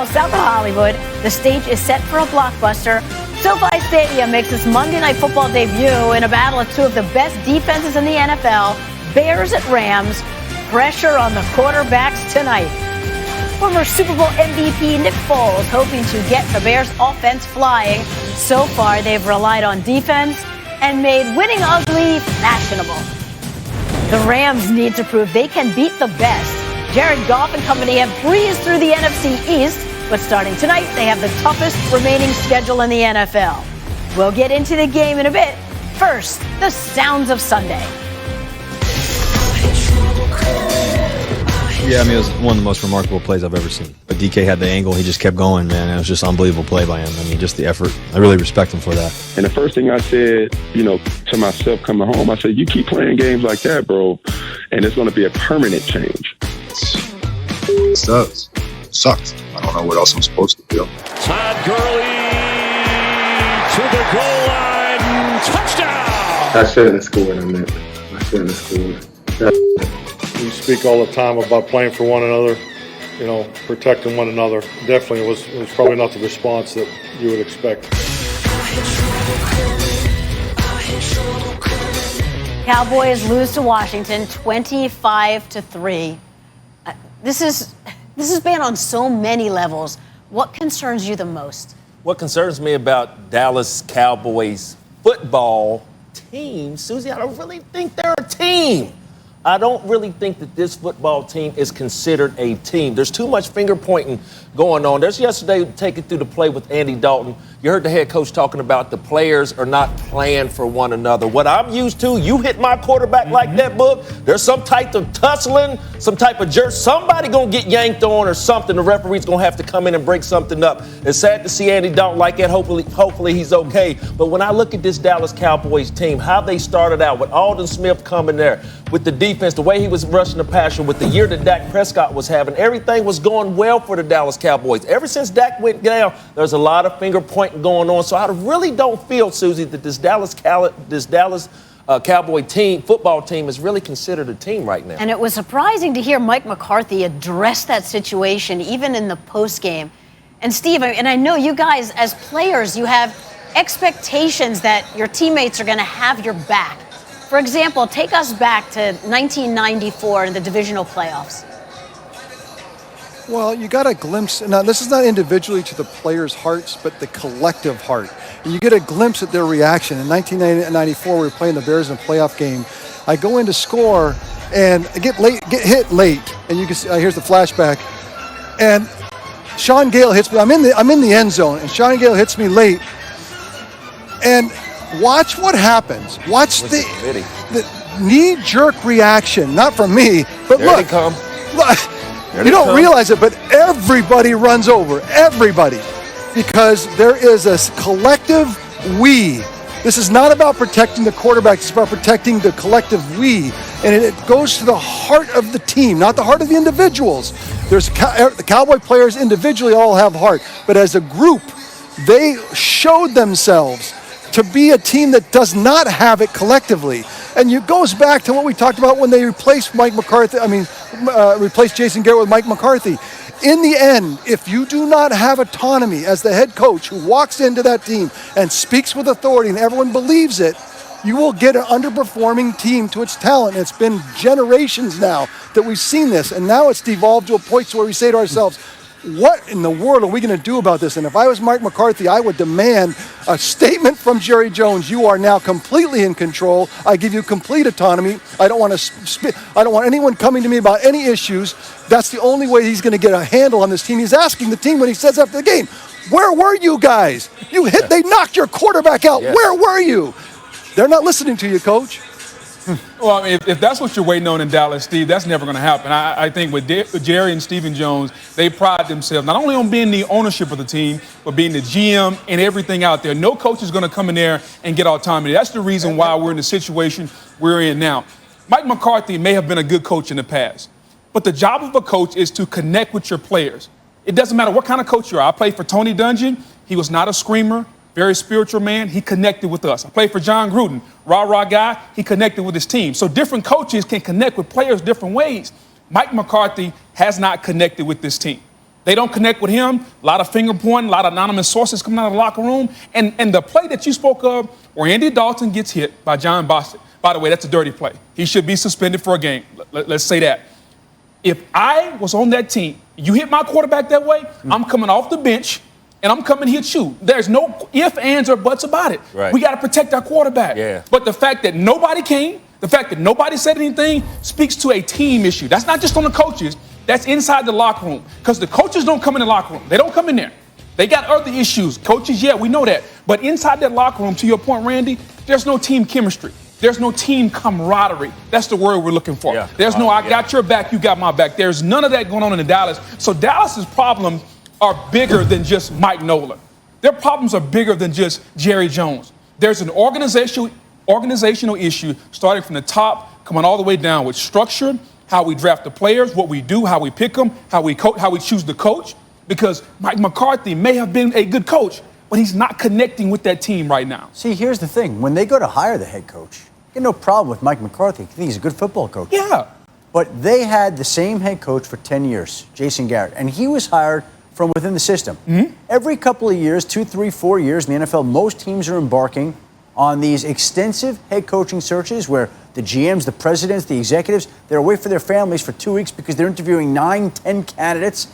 miles south of Hollywood, the stage is set for a blockbuster. SoFi Stadium makes its Monday Night Football debut in a battle of two of the best defenses in the NFL, Bears at Rams. Pressure on the quarterbacks tonight. Former Super Bowl MVP Nick Foles hoping to get the Bears' offense flying. So far, they've relied on defense and made winning ugly fashionable. The Rams need to prove they can beat the best. Jared Goff and company have breezed through the NFC East, but starting tonight, they have the toughest remaining schedule in the NFL. We'll get into the game in a bit. First, the sounds of Sunday. Yeah, I mean, it was one of the most remarkable plays I've ever seen. But DK had the angle. He just kept going, man. It was just an unbelievable play by him. I mean, just the effort. I really respect him for that. And the first thing I said, to myself coming home, I said, you keep playing games like that, bro, and it's going to be a permanent change. It sucks. It sucked. I don't know what else I'm supposed to do. Todd Gurley to the goal line. Touchdown! I shouldn't have scored on that. I shouldn't have scored. We speak all the time about playing for one another, protecting one another. Definitely it was probably not the response that you would expect. Cowboys lose to Washington 25-3. This has been on so many levels. What concerns you the most? What concerns me about Dallas Cowboys football team, Susie, I don't really think they're a team. I don't really think that this football team is considered a team. There's too much finger pointing going on. There's yesterday taking through the play with Andy Dalton. You heard the head coach talking about the players are not playing for one another. What I'm used to, you hit my quarterback like that, Book, there's some type of tussling, some type of jerk. Somebody going to get yanked on or something. The referee's going to have to come in and break something up. It's sad to see Andy Dalton like that. Hopefully he's okay. But when I look at this Dallas Cowboys team, how they started out with Aldon Smith coming there, with the defense, the way he was rushing the passer, with the year that Dak Prescott was having, everything was going well for the Dallas Cowboys. Ever since Dak went down, there's a lot of finger pointing going on. So I really don't feel, Susie, that this Dallas Cowboy team, football team, is really considered a team right now. And it was surprising to hear Mike McCarthy address that situation, even in the postgame. And Steve, and I know you guys, as players, you have expectations that your teammates are going to have your back. For example, take us back to 1994 in the divisional playoffs. Well, you got a glimpse. Now, this is not individually to the players' hearts, but the collective heart. And you get a glimpse at their reaction. In 1994, we were playing the Bears in a playoff game. I go in to score, and I get hit late. And you can see, here's the flashback. And Sean Gale hits me. I'm in the end zone, and Sean Gale hits me late. And watch what happens. Watch the knee-jerk reaction. Not from me, but there look. They come. You don't realize it, but everybody runs over. Everybody. Because there is a collective we. This is not about protecting the quarterback. It's about protecting the collective we. And it goes to the heart of the team, not the heart of the individuals. The Cowboy players individually all have heart. But as a group, they showed themselves to be a team that does not have it collectively. And it goes back to what we talked about when they replaced replaced Jason Garrett with Mike McCarthy. In the end, if you do not have autonomy as the head coach who walks into that team and speaks with authority and everyone believes it, you will get an underperforming team to its talent. It's been generations now that we've seen this, and now it's devolved to a point where we say to ourselves, what in the world are we going to do about this? And if I was Mike McCarthy, I would demand a statement from Jerry Jones. You are now completely in control. I give you complete autonomy. I don't want anyone coming to me about any issues. That's the only way he's going to get a handle on this team. He's asking the team when he says after the game, where were you guys? They knocked your quarterback out. Yeah. Where were you? They're not listening to you, Coach. Well, I mean, if that's what you're waiting on in Dallas, Steve, that's never going to happen. I think with Jerry and Stephen Jones, they pride themselves not only on being the ownership of the team, but being the GM and everything out there. No coach is going to come in there and get autonomy. That's the reason why we're in the situation we're in now. Mike McCarthy may have been a good coach in the past, but the job of a coach is to connect with your players. It doesn't matter what kind of coach you are. I played for Tony Dungy. He was not a screamer. Very spiritual man. He connected with us. I played for John Gruden. Rah-rah guy. He connected with his team. So different coaches can connect with players different ways. Mike McCarthy has not connected with this team. They don't connect with him. A lot of finger pointing, a lot of anonymous sources coming out of the locker room. And the play that you spoke of, where Andy Dalton gets hit by John Bostic, by the way, that's a dirty play. He should be suspended for a game. Let's say that. If I was on that team, you hit my quarterback that way, I'm coming off the bench, and I'm coming here to you. There's no ifs, ands, or buts about it. Right. We got to protect our quarterback. Yeah. But the fact that nobody came, the fact that nobody said anything speaks to a team issue. That's not just on the coaches. That's inside the locker room. Because the coaches don't come in the locker room. They don't come in there. They got other issues. Coaches, yeah, we know that. But inside that locker room, to your point, Randy, there's no team chemistry. There's no team camaraderie. That's the word we're looking for. Yeah. There's no I got your back, you got my back. There's none of that going on in Dallas. So Dallas's problems are bigger than just Mike Nolan. Their problems are bigger than just Jerry Jones. There's an organizational issue starting from the top, coming all the way down with structure, how we draft the players, what we do, how we pick them, how we choose the coach. Because Mike McCarthy may have been a good coach, but he's not connecting with that team right now. See, here's the thing. When they go to hire the head coach, I got no problem with Mike McCarthy. I think he's a good football coach. Yeah. But they had the same head coach for 10 years, Jason Garrett, and he was hired from within the system. Mm-hmm. Every couple of years, 2, 3, 4 years in the NFL, most teams are embarking on these extensive head coaching searches where the GMs, the presidents, the executives, they're away for their families for 2 weeks because they're interviewing 9, 10 candidates.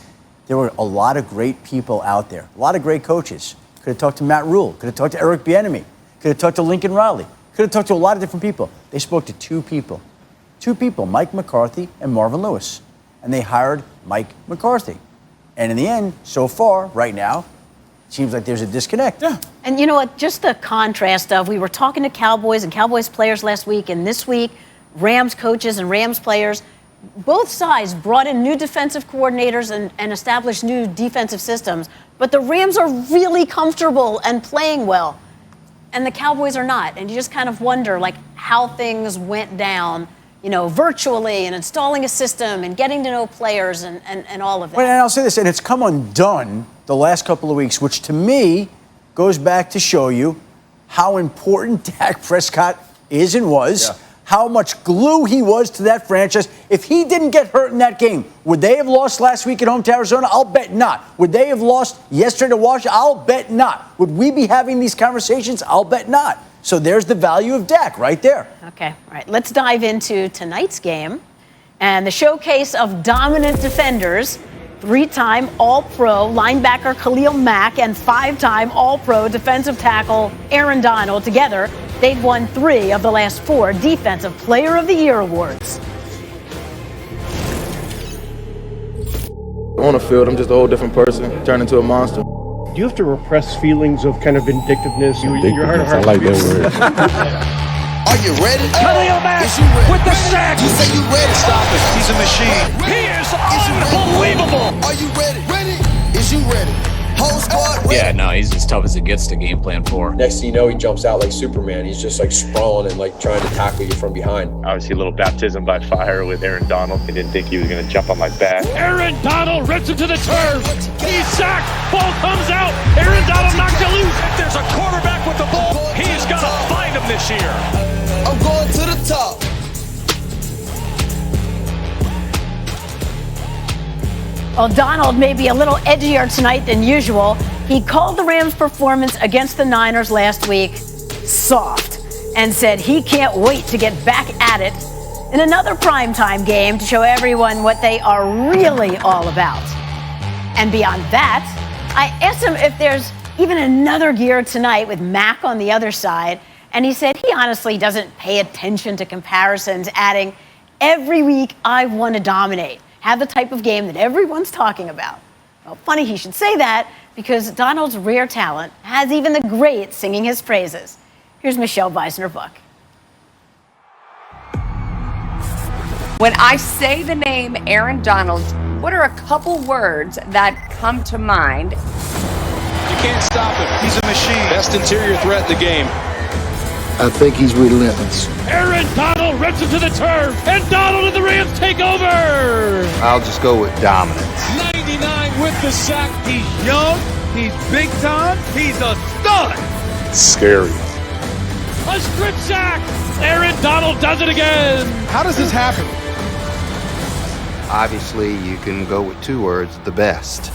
There were a lot of great people out there, a lot of great coaches. Could have talked to Matt Rule, could have talked to Eric Bieniemy, could have talked to Lincoln Riley, could have talked to a lot of different people. They spoke to two people, Mike McCarthy and Marvin Lewis, and they hired Mike McCarthy. And in the end, so far, right now, it seems like there's a disconnect. Yeah. And you know what? Just the contrast of, we were talking to Cowboys and Cowboys players last week, and this week, Rams coaches and Rams players. Both sides brought in new defensive coordinators and established new defensive systems. But the Rams are really comfortable and playing well. And the Cowboys are not. And you just kind of wonder, like, how things went down, you know, virtually and installing a system and getting to know players and all of that. Well, and I'll say this, and it's come undone the last couple of weeks, which to me goes back to show you how important Dak Prescott is and was, how much glue he was to that franchise. If he didn't get hurt in that game, would they have lost last week at home to Arizona? I'll bet not. Would they have lost yesterday to Washington? I'll bet not. Would we be having these conversations? I'll bet not. So there's the value of Dak right there. Okay, all right. Let's dive into tonight's game and the showcase of dominant defenders. 3-time All-Pro linebacker Khalil Mack and 5-time All-Pro defensive tackle Aaron Donald. Together, they've won 3 of the last 4 Defensive Player of the Year awards. On the field, I'm just a whole different person, turned into a monster. Do you have to repress feelings of kind of vindictiveness? You're hard I like that word. Are you ready? Khalil Mack with the sack. You say you ready? Stop it. He's a machine. He is unbelievable. Are you ready? Ready? Is you ready? Whole squad ready? Yeah, no, he's as tough as it gets to game plan for. Next thing you know, he jumps out like Superman. He's just like sprawling and like trying to tackle you from behind. Obviously, a little baptism by fire with Aaron Donald. I didn't think he was going to jump on my back. Aaron Donald rips him to the turf. He's sacked. Ball comes out. Aaron Donald knocked it loose. If there's a quarterback with the ball, he's got to find him this year. I'm going to the top. Well, Donald may be a little edgier tonight than usual. He called the Rams' performance against the Niners last week soft and said he can't wait to get back at it in another primetime game to show everyone what they are really all about. And beyond that, I asked him if there's even another gear tonight with Mack on the other side, and he said he honestly doesn't pay attention to comparisons, adding, every week I want to dominate, have the type of game that everyone's talking about. Well, funny he should say that because Donald's rare talent has even the greats singing his praises. Here's Michelle Beisner-Buck. When I say the name Aaron Donald, what are a couple words that come to mind? You can't stop him. He's a machine. Best interior threat in the game. I think he's relentless. Aaron Donald rips him to the turf, and Donald and the Rams take over. I'll just go with dominance. 99 with the sack. He's young. He's big time. He's a stud. Scary. A strip sack. Aaron Donald does it again. How does this happen? Obviously, you can go with 2 words, the best.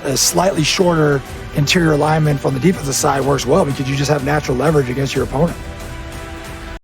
a slightly shorter interior lineman from the defensive side works well because you just have natural leverage against your opponent.